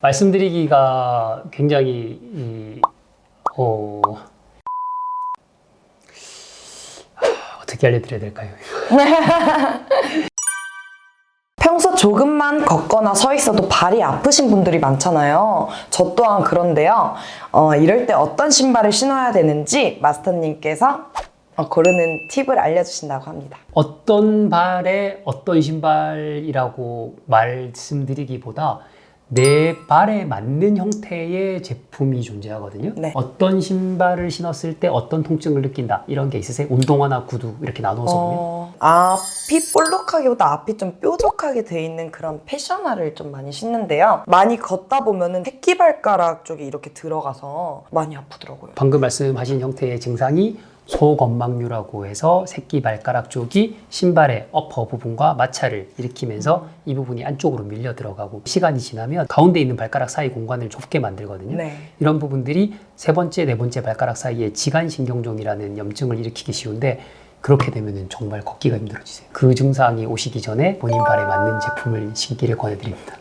말씀드리기가 굉장히 어떻게 알려드려야 될까요? 평소 조금만 걷거나 서 있어도 발이 아프신 분들이 많잖아요. 저 또한 그런데요. 이럴 때 어떤 신발을 신어야 되는지 마스터님께서 고르는 팁을 알려주신다고 합니다. 어떤 발에 어떤 신발이라고 말씀드리기보다 내 발에 맞는 형태의 제품이 존재하거든요. 네. 어떤 신발을 신었을 때 어떤 통증을 느낀다 이런 게 있으세요? 운동화나 구두 이렇게 나눠서 보면? 앞이 볼록하기보다 앞이 좀 뾰족하게 돼 있는 그런 패셔너를 좀 많이 신는데요. 많이 걷다 보면은 새끼발가락 쪽이 이렇게 들어가서 많이 아프더라고요. 방금 말씀하신 형태의 증상이 소건망류라고 해서 새끼 발가락 쪽이 신발의 어퍼 부분과 마찰을 일으키면서 이 부분이 안쪽으로 밀려 들어가고 시간이 지나면 가운데 있는 발가락 사이 공간을 좁게 만들거든요. 네. 이런 부분들이 세 번째, 네 번째 발가락 사이에 지간신경종이라는 염증을 일으키기 쉬운데 그렇게 되면 정말 걷기가 힘들어지세요. 그 증상이 오시기 전에 본인 발에 맞는 제품을 신기를 권해드립니다.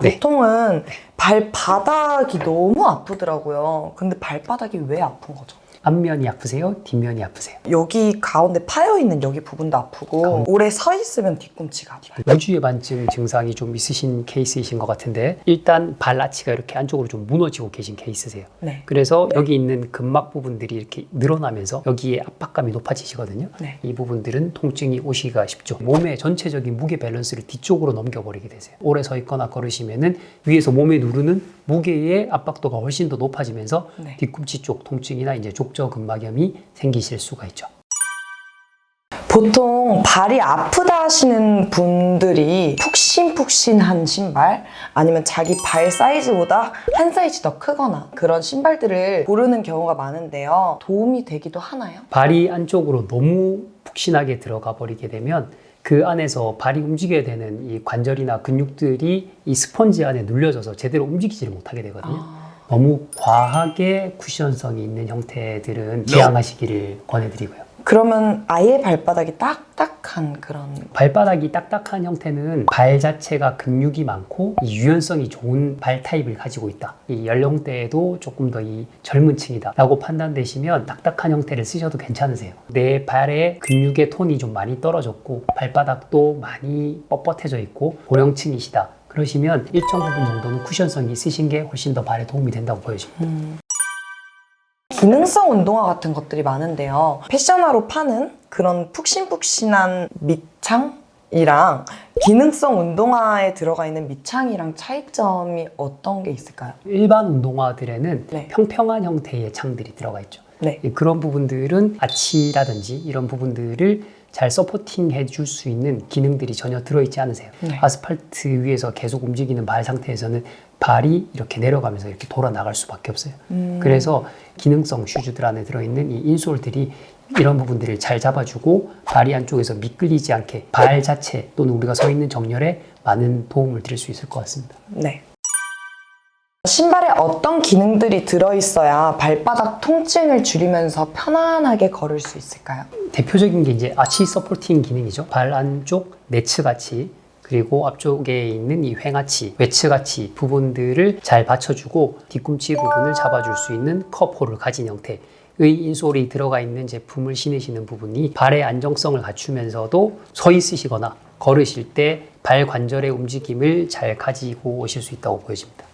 네. 보통은 발바닥이 너무 아프더라고요. 근데 발바닥이 왜 아픈 거죠? 앞면이 아프세요? 뒷면이 아프세요? 여기 가운데 파여있는 여기 부분도 아프고 오래 서 있으면 뒤꿈치가 아파요. 우주의 반증 증상이 좀 있으신 케이스이신 것 같은데 일단 발 아치가 이렇게 안쪽으로 좀 무너지고 계신 케이스세요. 네. 그래서 여기 있는 근막 부분들이 이렇게 늘어나면서 여기에 압박감이 높아지시거든요. 네. 이 부분들은 통증이 오시기가 쉽죠. 몸의 전체적인 무게 밸런스를 뒤쪽으로 넘겨버리게 되세요. 오래 서 있거나 걸으시면은 위에서 몸에 누르는 무게의 압박도가 훨씬 더 높아지면서 네. 뒤꿈치 쪽 통증이나 이제 족저근막염이 생기실 수가 있죠. 보통 발이 아프다 하시는 분들이 푹신푹신한 신발 아니면 자기 발 사이즈보다 한 사이즈 더 크거나 그런 신발들을 고르는 경우가 많은데요. 도움이 되기도 하나요? 발이 안쪽으로 너무 푹신하게 들어가 버리게 되면 그 안에서 발이 움직여야 되는 이 관절이나 근육들이 이 스펀지 안에 눌려져서 제대로 움직이지를 못하게 되거든요. 너무 과하게 쿠션성이 있는 형태들은 지양하시기를 권해드리고요. 그러면 아예 발바닥이 딱딱한 그런 발바닥이 딱딱한 형태는 발 자체가 근육이 많고 이 유연성이 좋은 발 타입을 가지고 있다. 이 연령대에도 조금 더 이 젊은 층이다 라고 판단되시면 딱딱한 형태를 쓰셔도 괜찮으세요. 내 발의 근육의 톤이 좀 많이 떨어졌고 발바닥도 많이 뻣뻣해져 있고 고령층이시다. 그러시면 일정 부분 정도는 쿠션성이 있으신 게 훨씬 더 발에 도움이 된다고 보여집니다. 기능성 운동화 같은 것들이 많은데요. 패셔너로 파는 그런 푹신푹신한 밑창이랑 기능성 운동화에 들어가 있는 밑창이랑 차이점이 어떤 게 있을까요? 일반 운동화들에는 네. 평평한 형태의 창들이 들어가 있죠. 네. 그런 부분들은 아치라든지 이런 부분들을 잘 서포팅 해줄 수 있는 기능들이 전혀 들어있지 않으세요. 네. 아스팔트 위에서 계속 움직이는 발 상태에서는 발이 이렇게 내려가면서 이렇게 돌아 나갈 수밖에 없어요. 그래서 기능성 슈즈들 안에 들어있는 이 인솔들이 이런 부분들을 잘 잡아주고 발이 안쪽에서 미끌리지 않게 발 자체 또는 우리가 서 있는 정렬에 많은 도움을 드릴 수 있을 것 같습니다. 네. 신발에 어떤 기능들이 들어있어야 발바닥 통증을 줄이면서 편안하게 걸을 수 있을까요? 대표적인 게 이제 아치 서포팅 기능이죠. 발 안쪽 내측 아치 그리고 앞쪽에 있는 이 횡아치, 외측 아치 부분들을 잘 받쳐주고 뒤꿈치 부분을 잡아줄 수 있는 컵홀을 가진 형태의 인솔이 들어가 있는 제품을 신으시는 부분이 발의 안정성을 갖추면서도 서 있으시거나 걸으실 때 발 관절의 움직임을 잘 가지고 오실 수 있다고 보여집니다.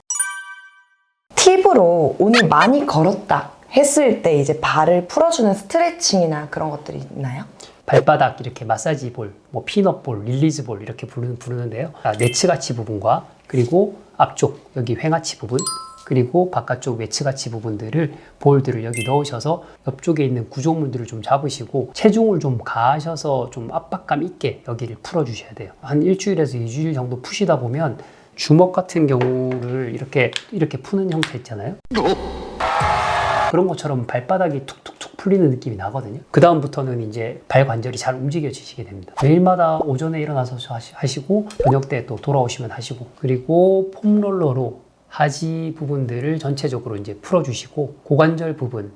팁으로 오늘 많이 걸었다 했을 때 이제 발을 풀어주는 스트레칭이나 그런 것들이 있나요? 발바닥 이렇게 마사지 볼, 뭐 피넛볼, 릴리즈 볼 이렇게 부르는데요. 내측 아치 부분과 그리고 앞쪽 여기 횡아치 부분 그리고 바깥쪽 외측 아치 부분들을 볼들을 여기 넣으셔서 옆쪽에 있는 구조물들을 좀 잡으시고 체중을 좀 가하셔서 좀 압박감 있게 여기를 풀어주셔야 돼요. 한 일주일에서 2주일 정도 푸시다 보면 주먹 같은 경우를 이렇게 푸는 형태 있잖아요. 그런 것처럼 발바닥이 툭툭툭 풀리는 느낌이 나거든요. 그 다음부터는 이제 발 관절이 잘 움직여지시게 됩니다. 매일마다 오전에 일어나서 하시고 저녁 때 또 돌아오시면 하시고 그리고 폼롤러로 하지 부분들을 전체적으로 이제 풀어주시고 고관절 부분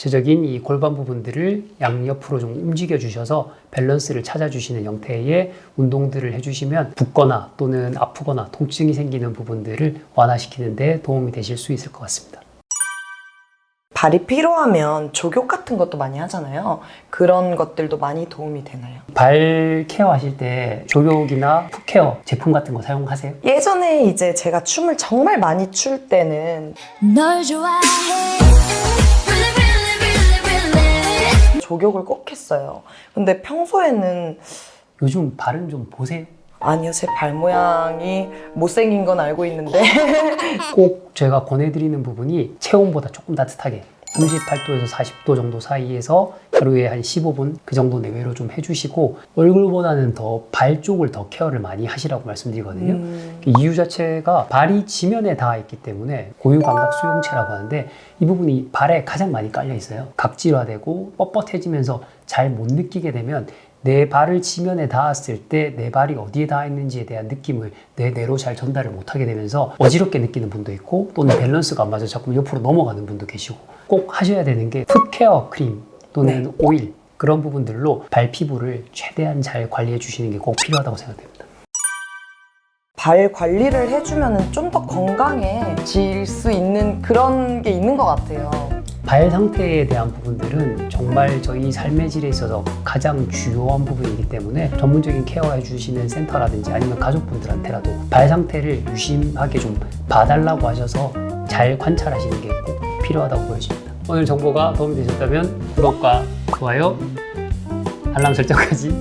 전체적인 이 골반 부분들을 양옆으로 좀 움직여 주셔서 밸런스를 찾아주시는 형태의 운동들을 해주시면 붓거나 또는 아프거나 통증이 생기는 부분들을 완화시키는 데 도움이 되실 수 있을 것 같습니다. 발이 피로하면 족욕 같은 것도 많이 하잖아요. 그런 것들도 많이 도움이 되나요? 발 케어 하실 때 족욕이나 풋케어 제품 같은 거 사용하세요? 예전에 이제 제가 춤을 정말 많이 출 때는 널 좋아해 really really really really 족욕을 꼭 했어요. 근데 평소에는 요즘 발은 좀 보세요. 아니요, 제 발 모양이 못생긴 건 알고 있는데 꼭 제가 권해드리는 부분이 체온보다 조금 따뜻하게 38도에서 40도 정도 사이에서 하루에 한 15분 그 정도 내외로 좀 해주시고 얼굴보다는 더 발 쪽을 더 케어를 많이 하시라고 말씀드리거든요. 그 이유 자체가 발이 지면에 닿아 있기 때문에 고유감각 수용체라고 하는데 이 부분이 발에 가장 많이 깔려 있어요. 각질화되고 뻣뻣해지면서 잘 못 느끼게 되면 내 발을 지면에 닿았을 때 내 발이 어디에 닿아 있는지에 대한 느낌을 내 뇌로 잘 전달을 못하게 되면서 어지럽게 느끼는 분도 있고 또는 밸런스가 안 맞아 자꾸 옆으로 넘어가는 분도 계시고 꼭 하셔야 되는 게 풋케어 크림 또는 오일 그런 부분들로 발 피부를 최대한 잘 관리해 주시는 게 꼭 필요하다고 생각됩니다. 발 관리를 해주면 좀 더 건강해질 수 있는 그런 게 있는 것 같아요. 발 상태에 대한 부분들은 정말 저희 삶의 질에 있어서 가장 주요한 부분이기 때문에 전문적인 케어해 주시는 센터라든지 아니면 가족분들한테라도 발 상태를 유심하게 좀 봐달라고 하셔서 잘 관찰하시는 게 꼭 필요하다고 보여집니다. 오늘 정보가 도움이 되셨다면 구독과 좋아요, 알람 설정까지